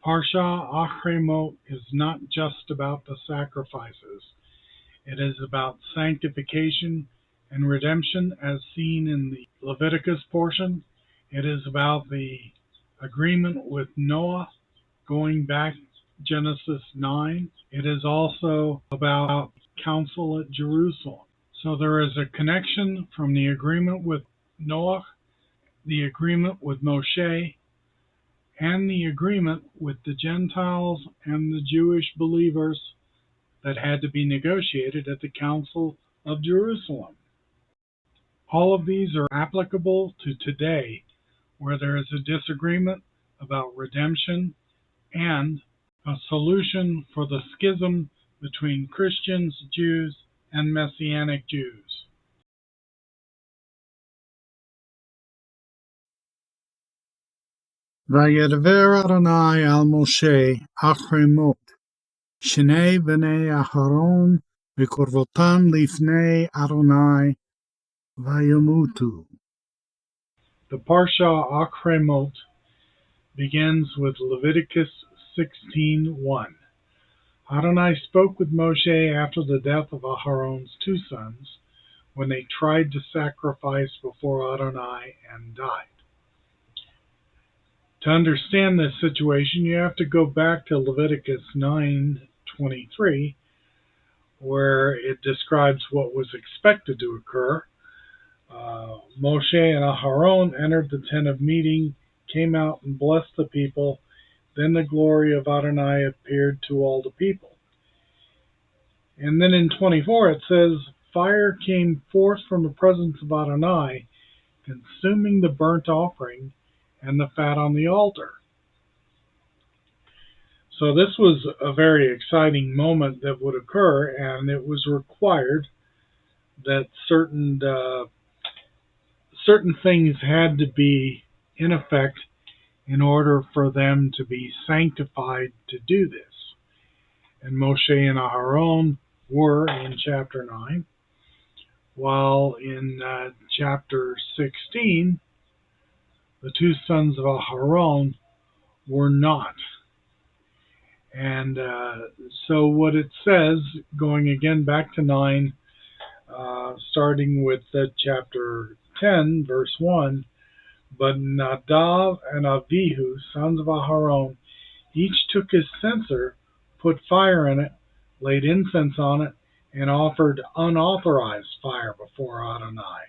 Parshah Achrey Mot is not just about the sacrifices. It is about sanctification and redemption as seen in the Leviticus portion. It is about the agreement with Noah going back Genesis 9. It is also about council at Jerusalem. So there is a connection from the agreement with Noah, the agreement with Moshe, and the agreement with the Gentiles and the Jewish believers that had to be negotiated at the Council of Jerusalem. All of these are applicable to today, where there is a disagreement about redemption and a solution for the schism between Christians, Jews, and Messianic Jews. וידבר אדוני על משה אחרי מות, שני בני אהרון וקרבותם לפני אדוני וימותו. The Parshah Achrey Mot begins with Leviticus 16:1. ADONAI spoke with Moshe after the death of Aharon's two sons, when they tried to sacrifice before ADONAI and died. To understand this situation, you have to go back to Leviticus 9:23, where it describes what was expected to occur. Moshe and Aharon entered the tent of meeting, came out and blessed the people. Then the glory of ADONAI appeared to all the people. And then in 24 it says, fire came forth from the presence of ADONAI, consuming the burnt offering and the fat on the altar. So this was a very exciting moment that would occur, and it was required that certain things had to be in effect in order for them to be sanctified to do this. And Moshe and Aharon were in chapter 9, while in chapter 16, the two sons of Aharon were not. And so what it says, going again back to 9, starting with chapter 10, verse 1, but Nadav and Avihu, sons of Aharon, each took his censer, put fire in it, laid incense on it, and offered unauthorized fire before ADONAI,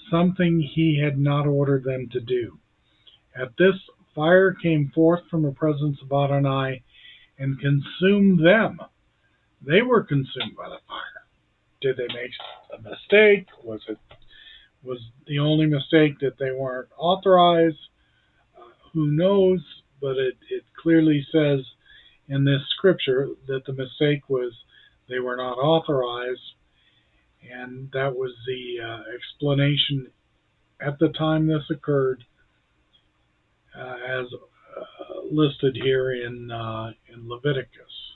something he had not ordered them to do. At this, fire came forth from the presence of ADONAI and consumed them. They were consumed by the fire. Did they make a mistake? Was the only mistake that they weren't authorized? Who knows? But it clearly says in this scripture that the mistake was they were not authorized, and that was the explanation at the time this occurred, as listed here in Leviticus.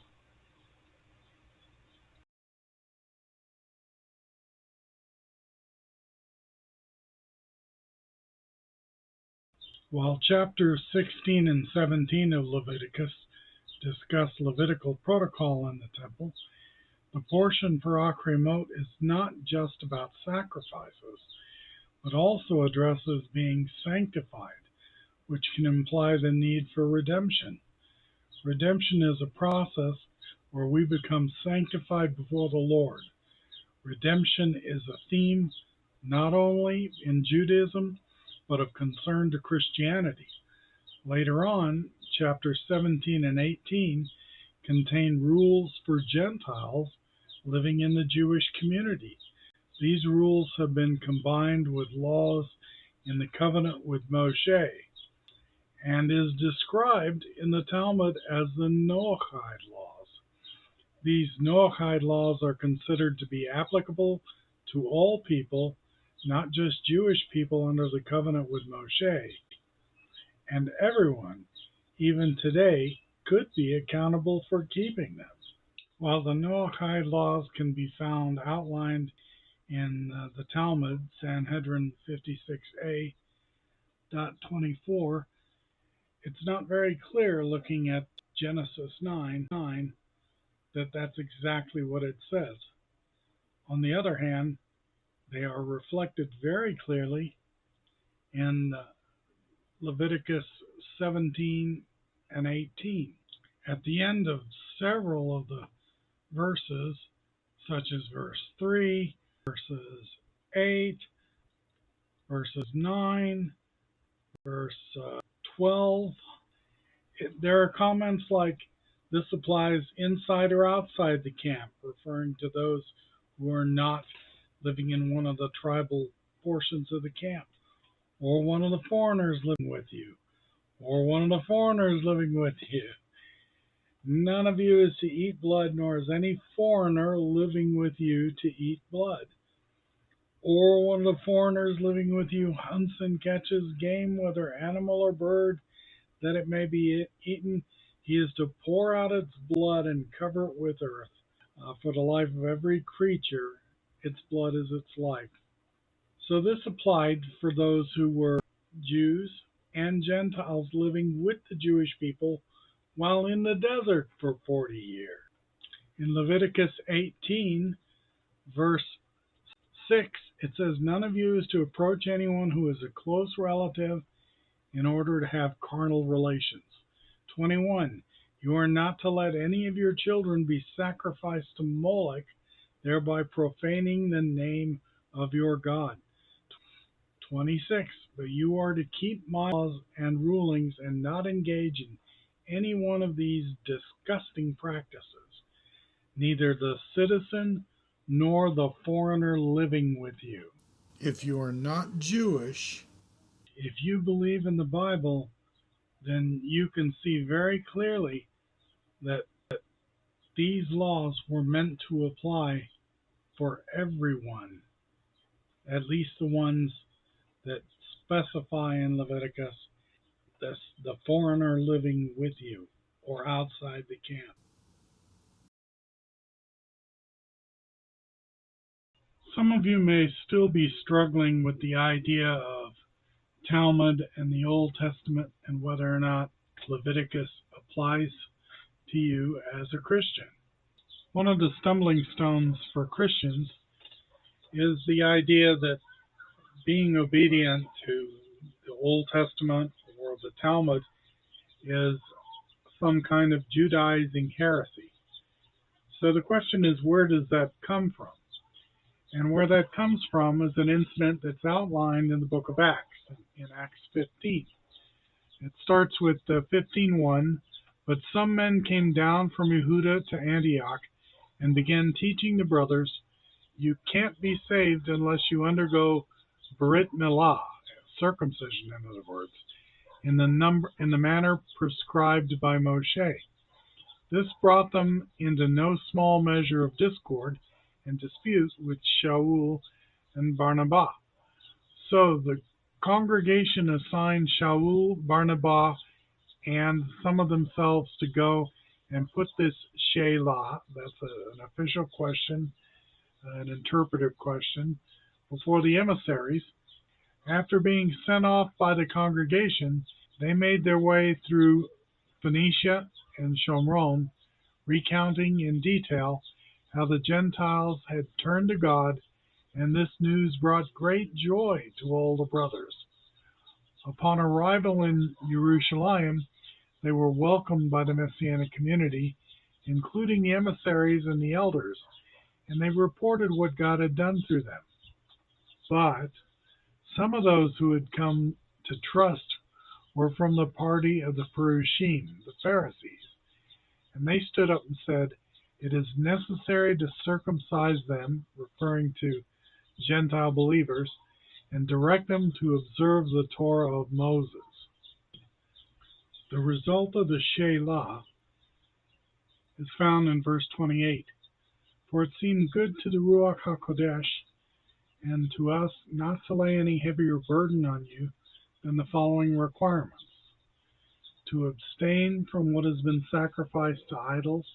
While chapters 16 and 17 of Leviticus discuss Levitical protocol in the temple, the portion for Achrey Mot is not just about sacrifices, but also addresses being sanctified, which can imply the need for redemption. Redemption is a process where we become sanctified before the Lord. Redemption is a theme not only in Judaism, but of concern to Christianity. Later on, chapters 17 and 18 contain rules for Gentiles living in the Jewish community. These rules have been combined with laws in the covenant with Moshe, and is described in the Talmud as the Noahide laws. These Noahide laws are considered to be applicable to all people, not just Jewish people under the covenant with Moshe. And everyone, even today, could be accountable for keeping them. While the Noahide laws can be found outlined in the Talmud, Sanhedrin 56a.24, It's not very clear looking at Genesis 9 that that's exactly what it says. On the other hand, they are reflected very clearly in Leviticus 17 and 18. At the end of several of the verses, such as verse 3, verses 8, verses 9, verse 12, there are comments like, this applies inside or outside the camp, referring to those who are not living in one of the tribal portions of the camp, or one of the foreigners living with you, or one of the foreigners living with you. None of you is to eat blood, nor is any foreigner living with you to eat blood. Or one of the foreigners living with you hunts and catches game, whether animal or bird, that it may be eaten. He is to pour out its blood and cover it with earth. For the life of every creature, its blood is its life. So this applied for those who were Jews and Gentiles living with the Jewish people while in the desert for 40 years. In Leviticus 18, verse 6, it says, none of you is to approach anyone who is a close relative in order to have carnal relations. 21, you are not to let any of your children be sacrificed to Moloch, thereby profaning the name of your God. 26, but you are to keep my laws and rulings and not engage in any one of these disgusting practices, neither the citizen nor the foreigner living with you. If you are not Jewish, If you believe in the Bible, then you can see very clearly that these laws were meant to apply for everyone, at least the ones that specify in Leviticus, the foreigner living with you or outside the camp. Some of you may still be struggling with the idea of Talmud and the Old Testament and whether or not Leviticus applies to you as a Christian. One of the stumbling stones for Christians is the idea that being obedient to the Old Testament or the Talmud is some kind of Judaizing heresy. So the question is, where does that come from? And where that comes from is an incident that's outlined in the book of Acts, in Acts 15. It starts with 15:1, but some men came down from Yehuda to Antioch and began teaching the brothers, you can't be saved unless you undergo Brit Milah, circumcision in other words, in the manner prescribed by Moshe. This brought them into no small measure of discord and dispute with Shaul and Barnabas. So the congregation assigned Shaul, Barnabas, and some of themselves to go and put this Shelah, that's an official question, an interpretive question, before the emissaries. After being sent off by the congregation, they made their way through Phoenicia and Shomron, recounting in detail how the Gentiles had turned to God, and this news brought great joy to all the brothers. Upon arrival in Jerusalem, they were welcomed by the Messianic community, including the emissaries and the elders, and they reported what God had done through them. But some of those who had come to trust were from the party of the Perushim, the Pharisees, and they stood up and said, it is necessary to circumcise them, referring to Gentile believers, and direct them to observe the Torah of Moses. The result of the Shelah is found in verse 28. For it seemed good to the Ruach HaKodesh and to us not to lay any heavier burden on you than the following requirements: to abstain from what has been sacrificed to idols,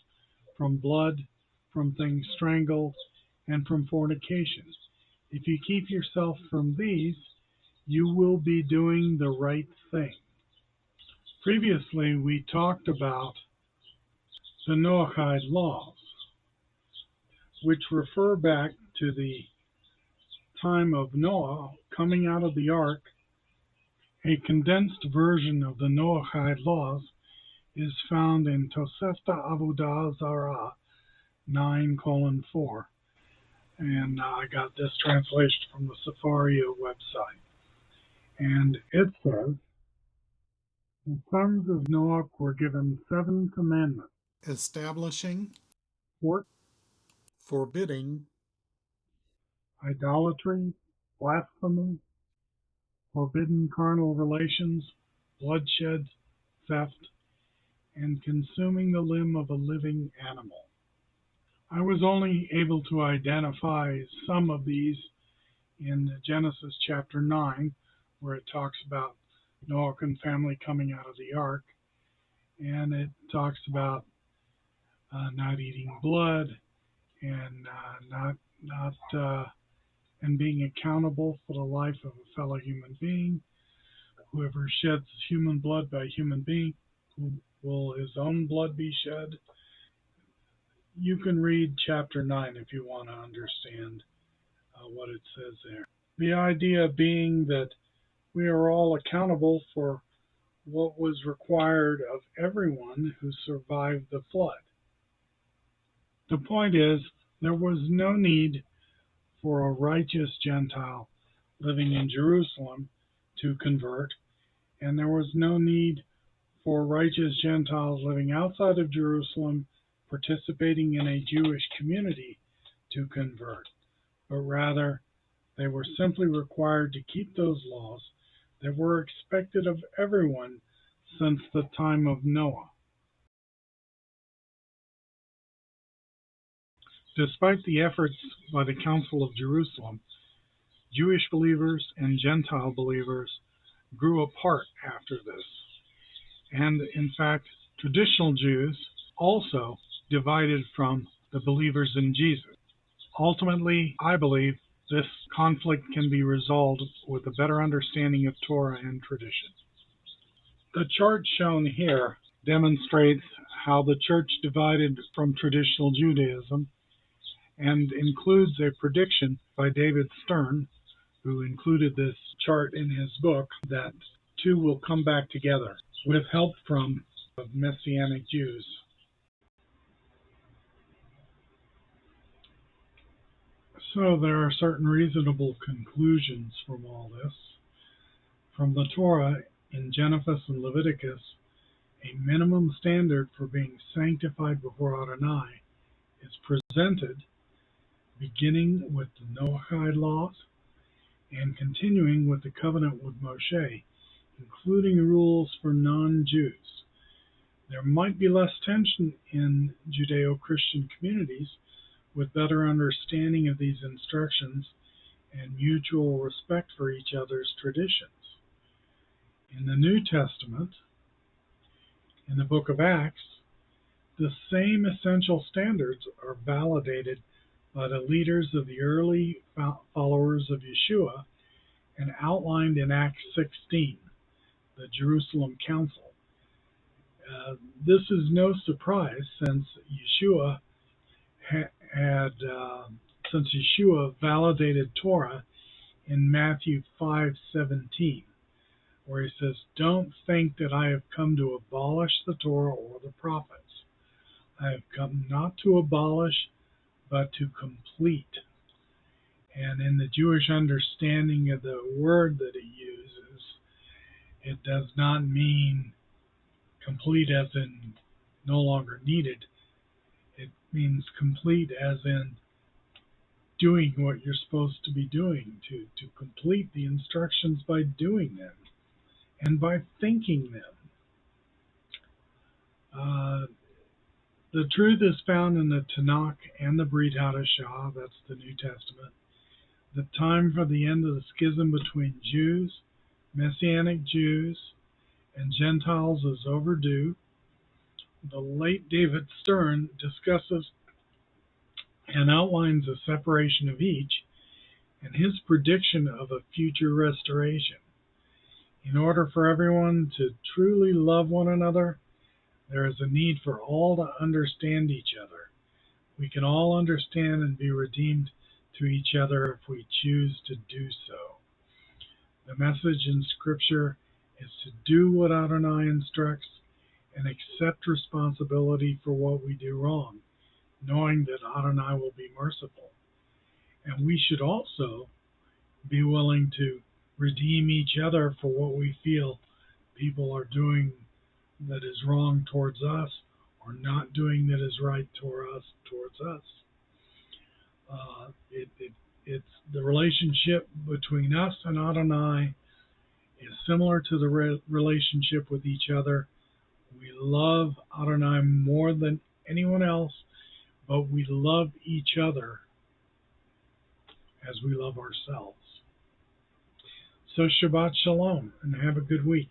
from blood, from things strangled, and from fornication. If you keep yourself from these, you will be doing the right thing. Previously, we talked about the Noahide laws, which refer back to the time of Noah coming out of the ark. A condensed version of the Noahide laws is found in Tosefta Avodah Zarah 9:4. And I got this translation from the Sefaria website. And it says, the sons of Noah were given 7 commandments: establishing, sport, forbidding, idolatry, blasphemy, forbidden carnal relations, bloodshed, theft, and consuming the limb of a living animal. I was only able to identify some of these in Genesis chapter 9, where it talks about Noah and family coming out of the ark, and it talks about not eating blood and and being accountable for the life of a fellow human being. Whoever sheds human blood by a human being, will his own blood be shed? You can read chapter 9 if you want to understand what it says there. The idea being that we are all accountable for what was required of everyone who survived the flood. The point is, there was no need for a righteous Gentile living in Jerusalem to convert, and there was no need for righteous Gentiles living outside of Jerusalem participating in a Jewish community to convert, but rather they were simply required to keep those laws that were expected of everyone since the time of Noah. Despite the efforts by the Council of Jerusalem, Jewish believers and Gentile believers grew apart after this. And in fact, traditional Jews also divided from the believers in Jesus. Ultimately, I believe this conflict can be resolved with a better understanding of Torah and tradition. The chart shown here demonstrates how the church divided from traditional Judaism and includes a prediction by David Stern, who included this chart in his book, that two will come back together with help from Messianic Jews. So there are certain reasonable conclusions from all this. From the Torah, in Genesis and Leviticus, a minimum standard for being sanctified before ADONAI is presented, beginning with the Noahide laws and continuing with the covenant with Moshe, including rules for non-Jews. There might be less tension in Judeo-Christian communities with better understanding of these instructions and mutual respect for each other's traditions. In the New Testament, in the book of Acts, the same essential standards are validated by the leaders of the early followers of Yeshua and outlined in Acts 16, the Jerusalem Council. This is no surprise since Yeshua validated Torah in Matthew 5:17, where he says, "Don't think that I have come to abolish the Torah or the prophets. I have come not to abolish, but to complete." And in the Jewish understanding of the word that he uses, it does not mean complete as in no longer needed. It means complete as in doing what you're supposed to be doing, to complete the instructions by doing them and by thinking them. The truth is found in the Tanakh and the Brit Hadashah, that's the New Testament. The time for the end of the schism between Jews, Messianic Jews, and Gentiles is overdue. The late David Stern discusses and outlines a separation of each and his prediction of a future restoration. In order for everyone to truly love one another, there is a need for all to understand each other. We can all understand and be redeemed to each other if we choose to do so. The message in Scripture is to do what ADONAI instructs and accept responsibility for what we do wrong, knowing that ADONAI will be merciful. And we should also be willing to redeem each other for what we feel people are doing that is wrong towards us, or not doing that is right towards us. It's the relationship between us and ADONAI is similar to the relationship with each other. We love ADONAI more than anyone else, but we love each other as we love ourselves. So Shabbat Shalom, and have a good week.